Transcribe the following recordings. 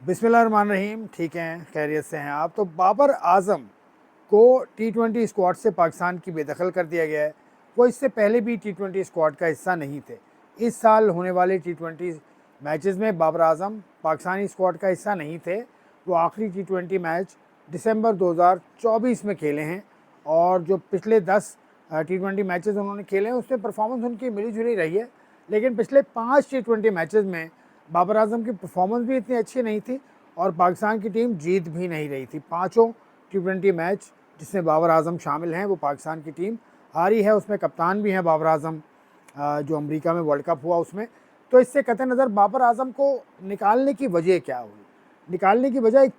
बिस्मिल्लाहिर्रहमानिर्रहीम। ठीक हैं, खैरियत से हैं आप। तो बाबर आज़म को टी20 स्क्वाड से पाकिस्तान की बेदखल कर दिया गया है। वो इससे पहले भी टी20 स्क्वाड का हिस्सा नहीं थे। इस साल होने वाले टी20 मैचेस में बाबर आज़म पाकिस्तानी स्क्वाड का हिस्सा नहीं थे। वो आखिरी टी20 मैच दिसंबर 2024 में खेले हैं और जो पिछले 10 टी20 मैचेस उन्होंने खेले हैं उसमें परफॉर्मेंस उनकी मिली जुली रही है। लेकिन पिछले 5 टी20 मैचेस में बाबर आज़म की परफॉर्मेंस भी इतनी अच्छी नहीं थी और पाकिस्तान की टीम जीत भी नहीं रही थी। पाँचों टी20 मैच जिसमें बाबर आज़म शामिल हैं वो पाकिस्तान की टीम हारी है। उसमें कप्तान भी हैं बाबर आज़म, जो अमेरिका में वर्ल्ड कप हुआ उसमें। तो इससे कतई नज़र बाबर आज़म को निकालने की वजह क्या हुई? निकालने की वजह एक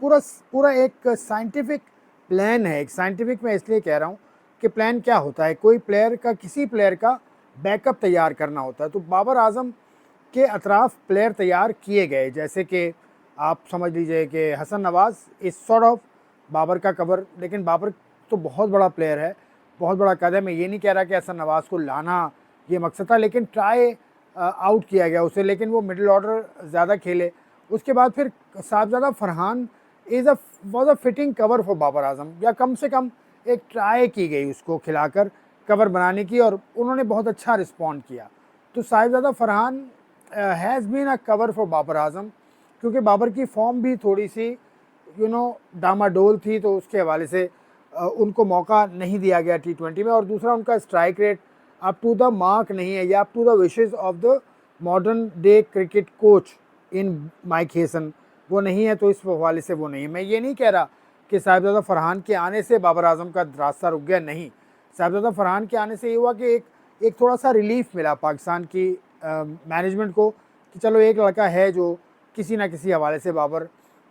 पूरा एक साइंटिफिक प्लान है। एक साइंटिफिक मैं इसलिए कह रहा हूँ कि प्लान क्या होता है, कोई प्लेयर का किसी प्लेयर का बैकअप तैयार करना होता है। तो बाबर आज़म के अतराफ़ प्लेयर तैयार किए गए, जैसे कि आप समझ लीजिए कि हसन नवाज़ इस सॉर्ट ऑफ बाबर का कवर। लेकिन बाबर तो बहुत बड़ा प्लेयर है, बहुत बड़ा कद है। मैं ये नहीं कह रहा कि हसन नवाज़ को लाना ये मकसद था, लेकिन ट्राई आउट किया गया उसे, लेकिन वो मिडिल ऑर्डर ज़्यादा खेले। उसके बाद फिर Sahibzada Farhan was a fitting cover for Babar Azam, या कम से कम एक ट्राई की गई उसको खिलाकर कवर बनाने की और उन्होंने बहुत अच्छा रिस्पॉन्ड किया। तो Sahibzada Farhan has been a cover for Babar Azam, क्योंकि बाबर की फॉर्म भी थोड़ी सी डामाडोल थी, तो उसके हवाले से उनको मौका नहीं दिया गया टी20 में। और दूसरा, उनका strike rate up to the mark नहीं है या up to the wishes of the modern day cricket coach in Mike Hesson, वो नहीं है। तो इस हवाले से वो नहीं है। मैं ये नहीं कह रहा कि साहिबजादा फरहान के आने से बाबर आज़म का रास्ता रुक गया, नहीं। साहिबजादा फरहान के आने से ये हुआ कि एक थोड़ा सा रिलीफ मिला पाकिस्तान की मैनेजमेंट को कि चलो एक लड़का है जो किसी ना किसी हवाले से बाबर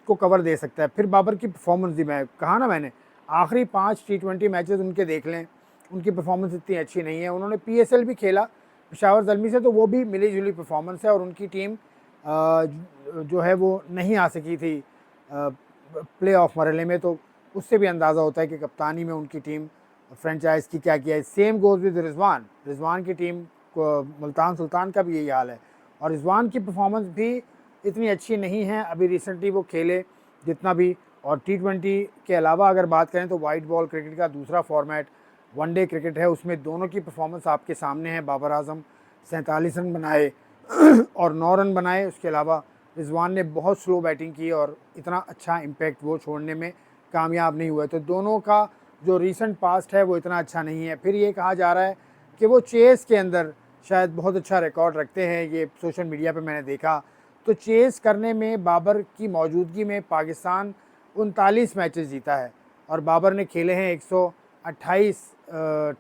को कवर दे सकता है। फिर बाबर की परफॉर्मेंस दी, मैं कहा ना मैंने, आखिरी 5 टी20 मैचेस उनके देख लें, उनकी परफॉर्मेंस इतनी अच्छी नहीं है। उन्होंने PSL भी खेला पेशावर ज़ल्मी से, तो वो भी मिली जुली परफॉर्मेंस है और उनकी टीम जो है वो नहीं आ सकी थी प्ले ऑफ मरहले में। तो उससे भी अंदाज़ा होता है कि कप्तानी में उनकी टीम फ्रेंचाइज की क्या किया है। सेम गोज़ विद रिजवान की टीम को, मुल्तान सुल्तान का भी यही हाल है। और रिजवान की परफॉर्मेंस भी इतनी अच्छी नहीं है। अभी रिसेंटली वो खेले जितना भी, और टी20 के अलावा अगर बात करें तो वाइट बॉल क्रिकेट का दूसरा फॉर्मेट वनडे क्रिकेट है, उसमें दोनों की परफॉर्मेंस आपके सामने है। बाबर आज़म 47 रन बनाए और 9 रन बनाए। उसके अलावा रिजवान ने बहुत स्लो बैटिंग की और इतना अच्छा इम्पैक्ट वो छोड़ने में कामयाब नहीं हुए। तो दोनों का जो रीसेंट पास्ट है वो इतना अच्छा नहीं है। फिर ये कहा जा रहा है कि वो चेस के अंदर शायद बहुत अच्छा रिकॉर्ड रखते हैं, ये सोशल मीडिया पे मैंने देखा। तो चेस करने में बाबर की मौजूदगी में पाकिस्तान 39 मैचेस जीता है और बाबर ने खेले हैं 128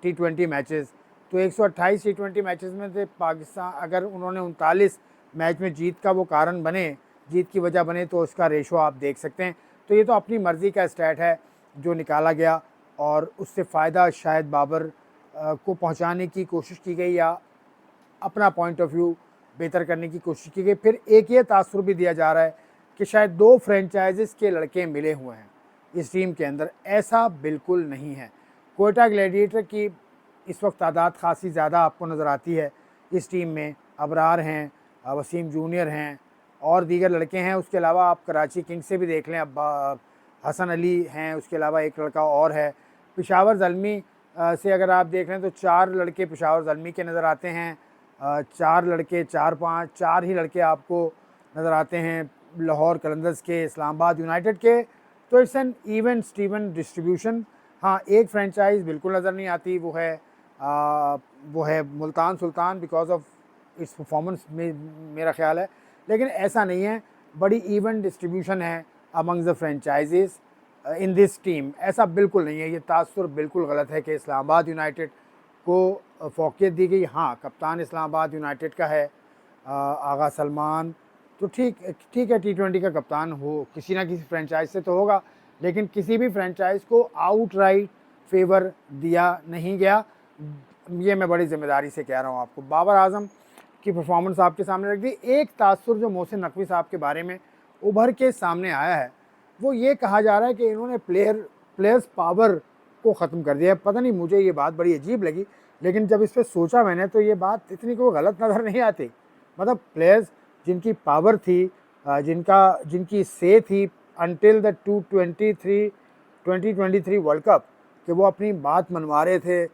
टी20 मैचेस। तो 128 टी20 मैचेस में से पाकिस्तान, अगर उन्होंने 39 मैच में जीत का वो कारण बने, जीत की वजह बने, तो उसका रेशो आप देख सकते हैं। तो ये तो अपनी मर्ज़ी का स्टैट है जो निकाला गया और उससे फ़ायदा शायद बाबर को पहुंचाने की कोशिश की गई या अपना पॉइंट ऑफ व्यू बेहतर करने की कोशिश की गई। फिर एक ये तासुर भी दिया जा रहा है कि शायद 2 फ्रेंचाइजेस के लड़के मिले हुए हैं इस टीम के अंदर। ऐसा बिल्कुल नहीं है। कोयटा ग्लैडिएटर की इस वक्त तादाद खासी ज़्यादा आपको नज़र आती है इस टीम में। अबरार हैं, वसीम जूनियर हैं और दीगर लड़के हैं। उसके अलावा आप कराची किंग्स से भी देख लें, अब हसन अली हैं। उसके अलावा एक लड़का और है पेशावर ज़ल्मी से। अगर आप देख लें तो 4 लड़के पेशावर ज़ल्मी के नज़र आते हैं, 4 लड़के 4-5 4 ही लड़के आपको नज़र आते हैं लाहौर कलंदर्स के, इस्लामाबाद यूनाइटेड के। तो it's an even Steven distribution. हाँ, एक फ्रेंचाइज बिल्कुल नज़र नहीं आती, वो है Multan Sultan, because of its performance में मेरा ख्याल है। लेकिन ऐसा नहीं है, बड़ी इवन डिस्ट्रीब्यूशन है amongst the franchises in this team. ऐसा बिल्कुल नहीं है। ये तासुर बिल्कुल गलत है कि इस्लामाबाद यूनाइटेड को फ़ौक़ियत दी गई। हाँ, कप्तान इस्लामाबाद यूनाइटेड का है आगा सलमान, तो ठीक है, टी20 का कप्तान हो किसी ना किसी फ्रेंचाइज से तो होगा, लेकिन किसी भी फ्रेंचाइज को आउटराइट फेवर दिया नहीं गया। ये मैं बड़ी ज़िम्मेदारी से कह रहा हूँ आपको। बाबर आज़म की परफॉर्मेंस आपके सामने रख दी। एक तासुर जो मोहसिन नकवी साहब के बारे में उभर के सामने आया है, वो ये कहा जा रहा है कि इन्होंने प्लेयर्स पावर को ख़त्म कर दिया है। पता नहीं, मुझे ये बात बड़ी अजीब लगी, लेकिन जब इस पर सोचा मैंने तो ये बात इतनी कोई गलत नज़र नहीं आती। मतलब प्लेयर्स जिनकी पावर थी, जिनकी से थी अनटिल द 2023 वर्ल्ड कप कि वो अपनी बात मनवा रहे थे।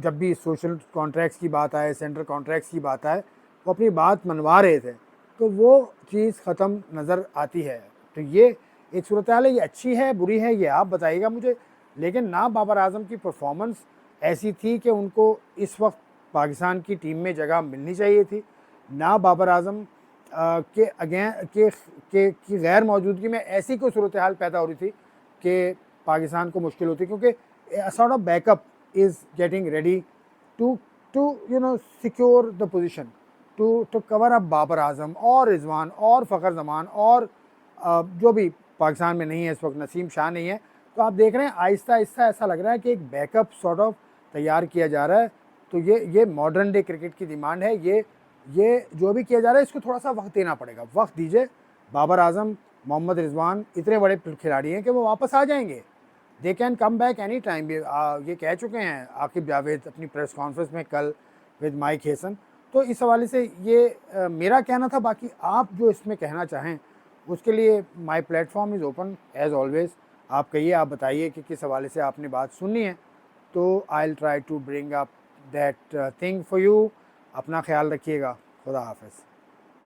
जब भी सोशल कॉन्ट्रैक्ट्स की बात आए, सेंट्रल कॉन्ट्रैक्ट्स की बात आए, वो अपनी बात मनवा रहे थे, तो वो चीज़ ख़त्म नज़र आती है। तो ये एक सूरत हाल है, ये अच्छी है बुरी है ये आप बताइएगा मुझे, लेकिन ना बाबर आज़म की परफॉर्मेंस ऐसी थी कि उनको इस वक्त पाकिस्तान की टीम में जगह मिलनी चाहिए थी, ना बाबर आज़म के अगें के की गैर मौजूदगी में ऐसी कोई सूरत हाल पैदा हो रही थी कि पाकिस्तान को मुश्किल होती, क्योंकि sort of backup is getting ready to secure the position to cover up Babar Azam और रिजवान और फ़खर जमान और जो भी पाकिस्तान में नहीं है इस वक्त, नसीम शाह नहीं है। तो आप देख रहे हैं आहिस्ता आहिस्ता ऐसा लग रहा है कि एक बैकअप सॉर्ट ऑफ तैयार किया जा रहा है। तो ये मॉडर्न डे क्रिकेट की डिमांड है। ये जो भी किया जा रहा है इसको थोड़ा सा वक्त देना पड़ेगा, वक्त दीजिए। बाबर आज़म, मोहम्मद रिजवान इतने बड़े खिलाड़ी हैं कि वो वापस आ जाएंगे, they can come back any time. ये कह चुके हैं आकिब जावेद अपनी प्रेस कॉन्फ्रेंस में कल विद माइक हेसन। तो इस हवाले से ये मेरा कहना था, बाकी आप जो इसमें कहना चाहें उसके लिए माई platform is open as always. आप कहिए, आप बताइए कि किस हवाले से आपने बात सुननी है, तो I will try to bring up that thing for you. अपना ख्याल रखिएगा। खुदा हाफ़िज़।